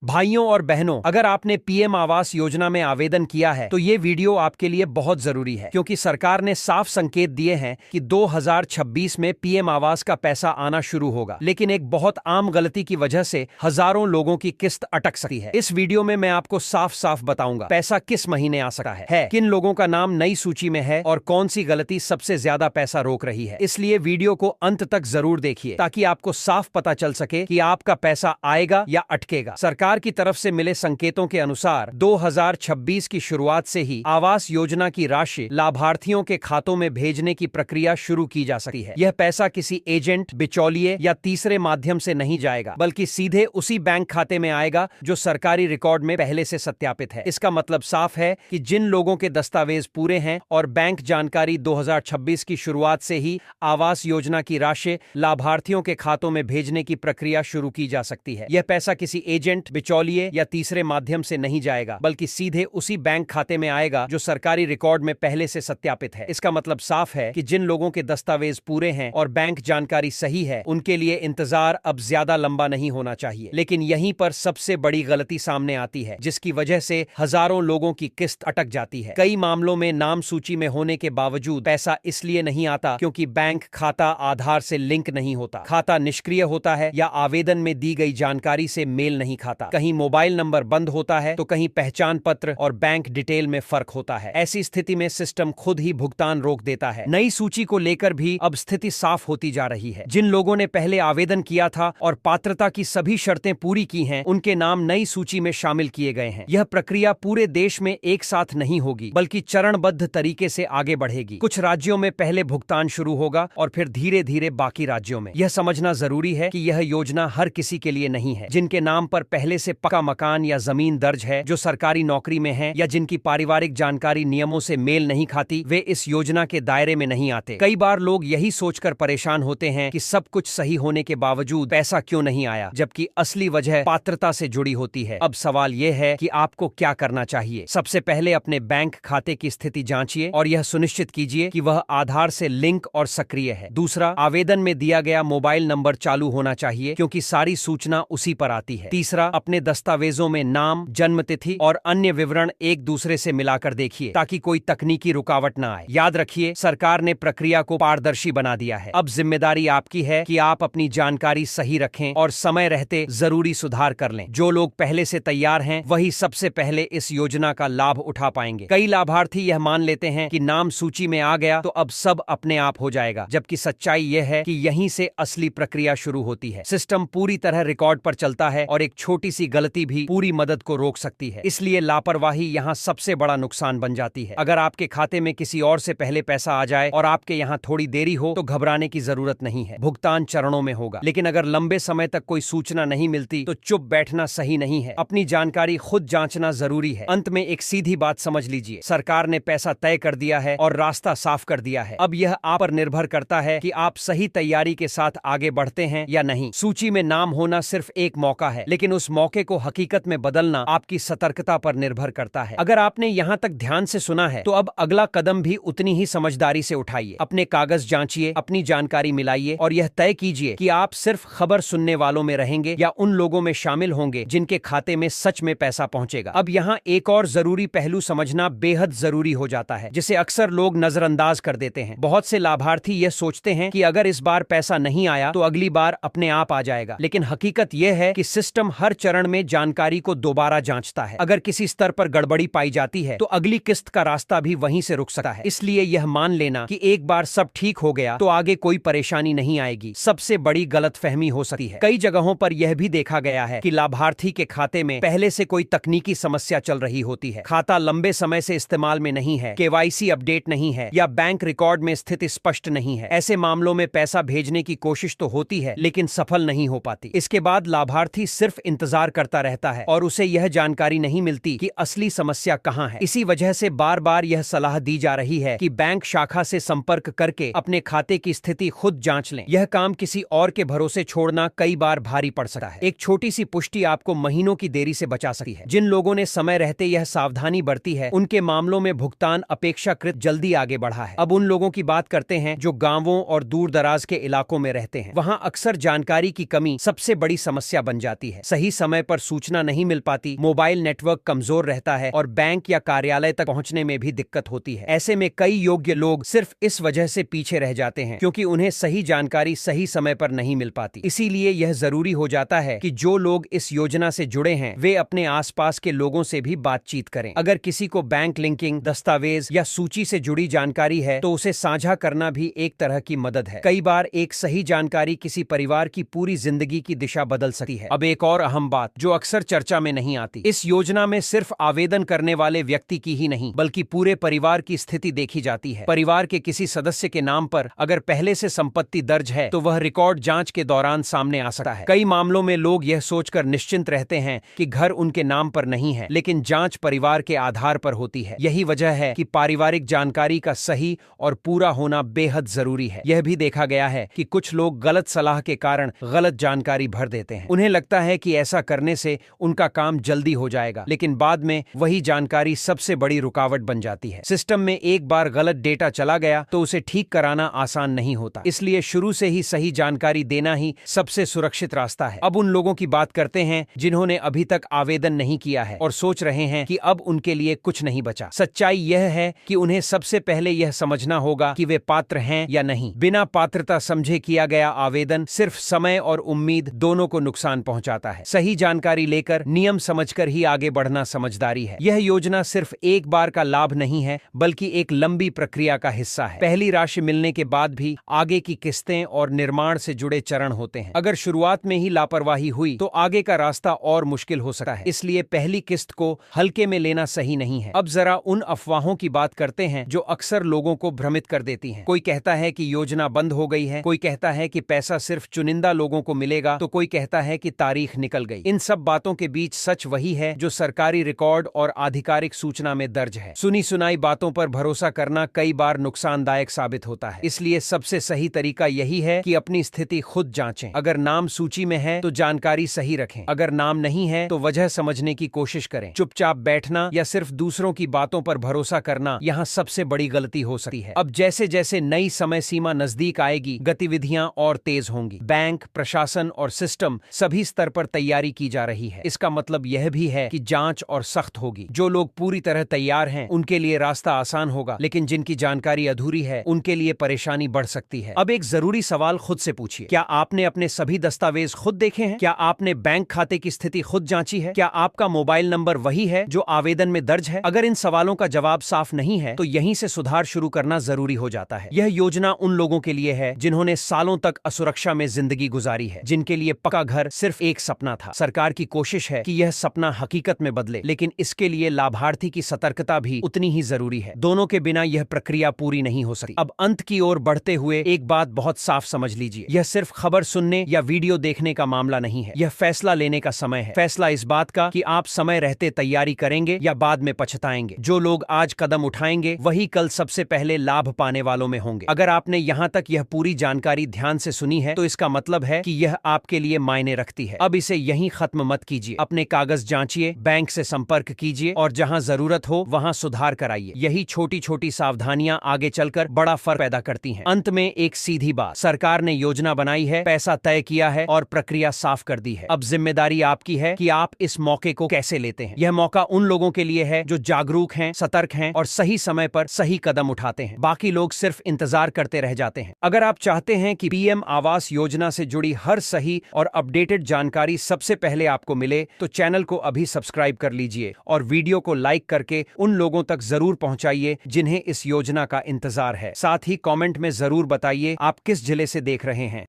भाइयों और बहनों, अगर आपने पीएम आवास योजना में आवेदन किया है तो ये वीडियो आपके लिए बहुत जरूरी है, क्योंकि सरकार ने साफ संकेत दिए हैं कि 2026 में पीएम आवास का पैसा आना शुरू होगा। लेकिन एक बहुत आम गलती की वजह से हजारों लोगों की किस्त अटक सकती है। इस वीडियो में मैं आपको साफ साफ बताऊंगा पैसा किस महीने आ सकता है, किन लोगों का नाम नई सूची में है और कौन सी गलती सबसे ज्यादा पैसा रोक रही है। इसलिए वीडियो को अंत तक जरूर देखिए ताकि आपको साफ पता चल सके कि आपका पैसा आएगा या अटकेगा। सरकार की तरफ से मिले संकेतों के अनुसार 2026 की शुरुआत से ही आवास योजना की राशि लाभार्थियों के खातों में भेजने की प्रक्रिया शुरू की जा सकती है। यह पैसा किसी एजेंट, बिचौलिए या तीसरे माध्यम से नहीं जाएगा, बल्कि सीधे उसी बैंक खाते में आएगा जो सरकारी रिकॉर्ड में पहले से सत्यापित है। इसका मतलब साफ है कि जिन लोगों के दस्तावेज पूरे हैं और बैंक जानकारी 2026 की शुरुआत से ही आवास योजना की राशि लाभार्थियों के खातों में भेजने की प्रक्रिया शुरू की जा सकती है। यह पैसा किसी एजेंट, बिचौलिए या तीसरे माध्यम से नहीं जाएगा, बल्कि सीधे उसी बैंक खाते में आएगा जो सरकारी रिकॉर्ड में पहले से सत्यापित है। इसका मतलब साफ है कि जिन लोगों के दस्तावेज पूरे हैं और बैंक जानकारी सही है, उनके लिए इंतजार अब ज्यादा लंबा नहीं होना चाहिए। लेकिन यहीं पर सबसे बड़ी गलती सामने आती है, जिसकी वजह से हजारों लोगों की किस्त अटक जाती है। कई मामलों में नाम सूची में होने के बावजूद पैसा इसलिए नहीं आता क्योंकि बैंक खाता आधार से लिंक नहीं होता, खाता निष्क्रिय होता है या आवेदन में दी गई जानकारी से मेल नहीं खाता। कहीं मोबाइल नंबर बंद होता है तो कहीं पहचान पत्र और बैंक डिटेल में फर्क होता है। ऐसी स्थिति में सिस्टम खुद ही भुगतान रोक देता है। नई सूची को लेकर भी अब स्थिति साफ होती जा रही है। जिन लोगों ने पहले आवेदन किया था और पात्रता की सभी शर्तें पूरी की हैं, उनके नाम नई सूची में शामिल किए गए हैं। यह प्रक्रिया पूरे देश में एक साथ नहीं होगी, बल्कि चरणबद्ध तरीके से आगे बढ़ेगी। कुछ राज्यों में पहले भुगतान शुरू होगा और फिर धीरे धीरे बाकी राज्यों में। यह समझना जरूरी है कि यह योजना हर किसी के लिए नहीं है। जिनके नाम पर पहले से पक्का मकान या जमीन दर्ज है, जो सरकारी नौकरी में हैं या जिनकी पारिवारिक जानकारी नियमों से मेल नहीं खाती, वे इस योजना के दायरे में नहीं आते। कई बार लोग यही सोचकर परेशान होते हैं कि सब कुछ सही होने के बावजूद पैसा क्यों नहीं आया, जबकि असली वजह पात्रता से जुड़ी होती है। अब सवाल यह है कि आपको क्या करना चाहिए। सबसे पहले अपने बैंक खाते की स्थिति जांचिए और यह सुनिश्चित कीजिए कि वह आधार से लिंक और सक्रिय है। दूसरा, आवेदन में दिया गया मोबाइल नंबर चालू होना चाहिए, क्योंकि सारी सूचना उसी पर आती है। तीसरा, अपने दस्तावेजों में नाम, जन्मतिथि और अन्य विवरण एक दूसरे से मिलाकर देखिए ताकि कोई तकनीकी रुकावट न आए। याद रखिए, सरकार ने प्रक्रिया को पारदर्शी बना दिया है। अब जिम्मेदारी आपकी है कि आप अपनी जानकारी सही रखें और समय रहते जरूरी सुधार कर लें। जो लोग पहले से तैयार हैं, वही सबसे पहले इस योजना का लाभ उठा पाएंगे। कई लाभार्थी यह मान लेते हैं कि नाम सूची में आ गया तो अब सब अपने आप हो जाएगा, जबकि सच्चाई यह है कि यहीं से असली प्रक्रिया शुरू होती है। सिस्टम पूरी तरह रिकॉर्ड पर चलता है और एक छोटी सी गलती भी पूरी मदद को रोक सकती है। इसलिए लापरवाही यहाँ सबसे बड़ा नुकसान बन जाती है। अगर आपके खाते में किसी और से पहले पैसा आ जाए और आपके यहाँ थोड़ी देरी हो तो घबराने की जरूरत नहीं है। भुगतान चरणों में होगा। लेकिन अगर लंबे समय तक कोई सूचना नहीं मिलती तो चुप बैठना सही नहीं है। अपनी जानकारी खुद जांचना जरूरी है। अंत में एक सीधी बात समझ लीजिए, सरकार ने पैसा तय कर दिया है और रास्ता साफ कर दिया है। अब यह आप पर निर्भर करता है कि आप सही तैयारी के साथ आगे बढ़ते हैं या नहीं। सूची में नाम होना सिर्फ एक मौका है, लेकिन उस मौके को हकीकत में बदलना आपकी सतर्कता पर निर्भर करता है। अगर आपने यहाँ तक ध्यान से सुना है तो अब अगला कदम भी उतनी ही समझदारी से उठाइए। अपने कागज जांचिए, अपनी जानकारी मिलाइए और यह तय कीजिए कि आप सिर्फ खबर सुनने वालों में रहेंगे या उन लोगों में शामिल होंगे जिनके खाते में सच में पैसा पहुंचेगा। अब यहाँ एक और जरूरी पहलू समझना बेहद जरूरी हो जाता है, जिसे अक्सर लोग नजरअंदाज कर देते हैं। बहुत से लाभार्थी यह सोचते हैं कि अगर इस बार पैसा नहीं आया तो अगली बार अपने आप आ जाएगा, लेकिन हकीकत यह है कि सिस्टम हर चरण में जानकारी को दोबारा जांचता है। अगर किसी स्तर पर गड़बड़ी पाई जाती है तो अगली किस्त का रास्ता भी वहीं से रुक सकता है। इसलिए यह मान लेना कि एक बार सब ठीक हो गया तो आगे कोई परेशानी नहीं आएगी, सबसे बड़ी गलतफहमी हो सकती है। कई जगहों पर यह भी देखा गया है कि लाभार्थी के खाते में पहले से कोई तकनीकी समस्या चल रही होती है। खाता लंबे समय से इस्तेमाल में नहीं है, केवाईसी अपडेट नहीं है या बैंक रिकॉर्ड में स्थिति स्पष्ट नहीं है। ऐसे मामलों में पैसा भेजने की कोशिश तो होती है, लेकिन सफल नहीं हो पाती। इसके बाद लाभार्थी सिर्फ इंतजार करता रहता है और उसे यह जानकारी नहीं मिलती कि असली समस्या कहां है। इसी वजह से बार बार यह सलाह दी जा रही है कि बैंक शाखा से संपर्क करके अपने खाते की स्थिति खुद जांच लें। यह काम किसी और के भरोसे छोड़ना कई बार भारी पड़ सकता है। एक छोटी सी पुष्टि आपको महीनों की देरी से बचा सकती है। जिन लोगों ने समय रहते यह सावधानी बरती है, उनके मामलों में भुगतान अपेक्षाकृत जल्दी आगे बढ़ा है। अब उन लोगों की बात करते हैं जो गांवों और दूर दराज के इलाकों में रहते हैं। वहां अक्सर जानकारी की कमी सबसे बड़ी समस्या बन जाती है। सही समय समय पर सूचना नहीं मिल पाती, मोबाइल नेटवर्क कमजोर रहता है और बैंक या कार्यालय तक पहुंचने में भी दिक्कत होती है। ऐसे में कई योग्य लोग सिर्फ इस वजह से पीछे रह जाते हैं क्योंकि उन्हें सही जानकारी सही समय पर नहीं मिल पाती। इसीलिए यह जरूरी हो जाता है कि जो लोग इस योजना से जुड़े हैं वे अपने आसपास के लोगों से भी बातचीत करें। अगर किसी को बैंक लिंकिंग, दस्तावेज या सूची से जुड़ी जानकारी है तो उसे साझा करना भी एक तरह की मदद है। कई बार एक सही जानकारी किसी परिवार की पूरी जिंदगी की दिशा बदल सकती है। अब एक और अहम बात जो अक्सर चर्चा में नहीं आती, इस योजना में सिर्फ आवेदन करने वाले व्यक्ति की ही नहीं बल्कि पूरे परिवार की स्थिति देखी जाती है। परिवार के किसी सदस्य के नाम पर अगर पहले से संपत्ति दर्ज है तो वह रिकॉर्ड जांच के दौरान सामने आ सकता है। कई मामलों में लोग यह सोचकर निश्चिंत रहते हैं कि घर उनके नाम पर नहीं है, लेकिन जांच परिवार के आधार पर होती है। यही वजह है कि पारिवारिक जानकारी का सही और पूरा होना बेहद जरूरी है। यह भी देखा गया है कि कुछ लोग गलत सलाह के कारण गलत जानकारी भर देते हैं। उन्हें लगता है कि ऐसा करने से उनका काम जल्दी हो जाएगा, लेकिन बाद में वही जानकारी सबसे बड़ी रुकावट बन जाती है। सिस्टम में एक बार गलत डेटा चला गया तो उसे ठीक कराना आसान नहीं होता। इसलिए शुरू से ही सही जानकारी देना ही सबसे सुरक्षित रास्ता है। अब उन लोगों की बात करते हैं जिन्होंने अभी तक आवेदन नहीं किया है और सोच रहे हैं कि अब उनके लिए कुछ नहीं बचा। सच्चाई यह है कि उन्हें सबसे पहले यह समझना होगा कि वे पात्र हैं या नहीं। बिना पात्रता समझे किया गया आवेदन सिर्फ समय और उम्मीद दोनों को नुकसान पहुंचाता है। सही जानकारी लेकर नियम समझकर ही आगे बढ़ना समझदारी है। यह योजना सिर्फ एक बार का लाभ नहीं है बल्कि एक लंबी प्रक्रिया का हिस्सा है। पहली राशि मिलने के बाद भी आगे की किस्तें और निर्माण से जुड़े चरण होते हैं। अगर शुरुआत में ही लापरवाही हुई तो आगे का रास्ता और मुश्किल हो सकता है। इसलिए पहली किस्त को हल्के में लेना सही नहीं है। अब जरा उन अफवाहों की बात करते हैं जो अक्सर लोगों को भ्रमित कर देती हैं। कोई कहता है कि योजना बंद हो गई है, कोई कहता है कि पैसा सिर्फ चुनिंदा लोगों को मिलेगा, तो कोई कहता है कि तारीख निकल गई। इन सब बातों के बीच सच वही है जो सरकारी रिकॉर्ड और आधिकारिक सूचना में दर्ज है। सुनी सुनाई बातों पर भरोसा करना कई बार नुकसानदायक साबित होता है। इसलिए सबसे सही तरीका यही है कि अपनी स्थिति खुद जांचें। अगर नाम सूची में है तो जानकारी सही रखें, अगर नाम नहीं है तो वजह समझने की कोशिश करें। चुपचाप बैठना या सिर्फ दूसरों की बातों पर भरोसा करना यहाँ सबसे बड़ी गलती हो सकती है। अब जैसे जैसे नई समय सीमा नजदीक आएगी, गतिविधियां और तेज होंगी। बैंक, प्रशासन और सिस्टम सभी स्तर पर तैयारी की जा रही है। इसका मतलब यह भी है कि जांच और सख्त होगी। जो लोग पूरी तरह तैयार हैं उनके लिए रास्ता आसान होगा, लेकिन जिनकी जानकारी अधूरी है उनके लिए परेशानी बढ़ सकती है। अब एक जरूरी सवाल खुद से पूछिए, क्या आपने अपने सभी दस्तावेज खुद देखे हैं? क्या आपने बैंक खाते की स्थिति खुद जांची है? क्या आपका मोबाइल नंबर वही है जो आवेदन में दर्ज है? अगर इन सवालों का जवाब साफ नहीं है तो यहीं से सुधार शुरू करना जरूरी हो जाता है। यह योजना उन लोगों के लिए है जिन्होंने सालों तक असुरक्षा में जिंदगी गुजारी है, जिनके लिए पक्का घर सिर्फ एक सपना था। सरकार की कोशिश है कि यह सपना हकीकत में बदले, लेकिन इसके लिए लाभार्थी की सतर्कता भी उतनी ही जरूरी है। दोनों के बिना यह प्रक्रिया पूरी नहीं हो सकती। अब अंत की ओर बढ़ते हुए एक बात बहुत साफ समझ लीजिए, यह सिर्फ खबर सुनने या वीडियो देखने का मामला नहीं है। यह फैसला लेने का समय है। फैसला इस बात का कि आप समय रहते तैयारी करेंगे या बाद में पछताएंगे। जो लोग आज कदम उठाएंगे वही कल सबसे पहले लाभ पाने वालों में होंगे। अगर आपने यहाँ तक यह पूरी जानकारी ध्यान से सुनी है तो इसका मतलब है कि यह आपके लिए मायने रखती है। अब इसे यहीं खत्म मत कीजिए। अपने कागज जांचिए, बैंक से संपर्क कीजिए और जहां जरूरत हो वहां सुधार कराइए। यही छोटी छोटी सावधानियां आगे चलकर बड़ा फर्क पैदा करती हैं। अंत में एक सीधी बात, सरकार ने योजना बनाई है, पैसा तय किया है और प्रक्रिया साफ कर दी है। अब जिम्मेदारी आपकी है कि आप इस मौके को कैसे लेते हैं। यह मौका उन लोगों के लिए है जो जागरूक हैं, सतर्क हैं और सही समय पर सही कदम उठाते हैं। बाकी लोग सिर्फ इंतजार करते रह जाते हैं। अगर आप चाहते हैं कि पीएम आवास योजना से जुड़ी हर सही और अपडेटेड जानकारी सबसे पहले आपको मिले तो चैनल को अभी सब्सक्राइब कर लीजिए और वीडियो को लाइक करके उन लोगों तक जरूर पहुंचाइए जिन्हें इस योजना का इंतजार है। साथ ही कमेंट में जरूर बताइए आप किस जिले से देख रहे हैं।